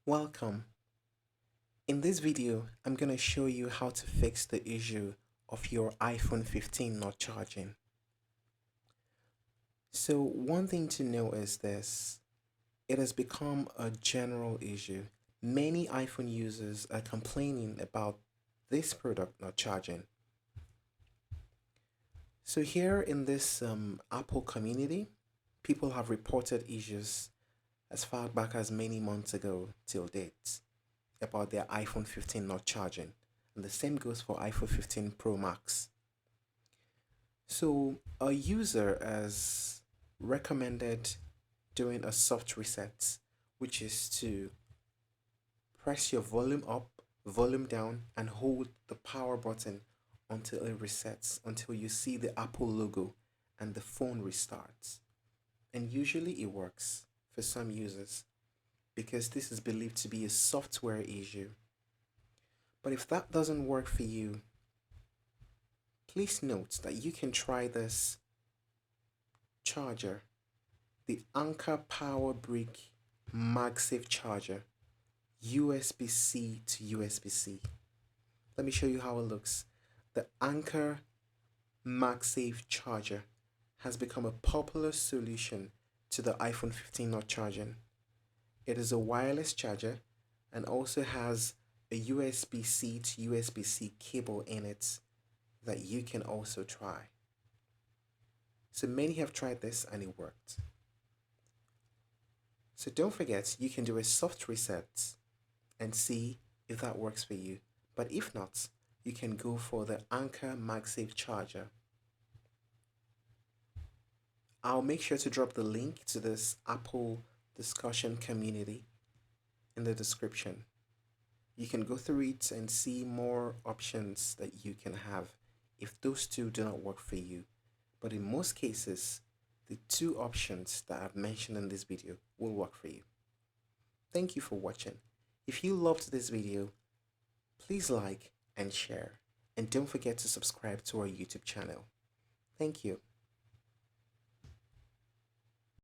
Welcome. In this video, I'm going to show you how to fix the issue of your iPhone 15 not charging. So one thing to know is this, it has become a general issue. Many iPhone users are complaining about this product not charging. So here in this Apple community, people have reported issues as far back as many months ago till date about their iPhone 15 not charging. And the same goes for iPhone 15 Pro Max. So a user has recommended doing a soft reset, which is to press your volume up, volume down, and hold the power button until it resets, until you see the Apple logo and the phone restarts. And usually it works for some users because this is believed to be a software issue. But if that doesn't work for you, please note that you can try this charger, the Anker Power Brick MagSafe charger, USB-C to USB-C. Let me show you how it looks. The Anker MagSafe charger has become a popular solution to the iPhone 15 not charging. It is a wireless charger and also has a USB-C to USB-C cable in it that you can also try. So many have tried this and it worked. So don't forget, you can do a soft reset and see if that works for you. But if not, you can go for the Anker MagSafe charger. I'll make sure to drop the link to this Apple discussion community in the description. You can go through it and see more options that you can have if those two do not work for you. But in most cases, the two options that I've mentioned in this video will work for you. Thank you for watching. If you loved this video, please like and share. And don't forget to subscribe to our YouTube channel. Thank you.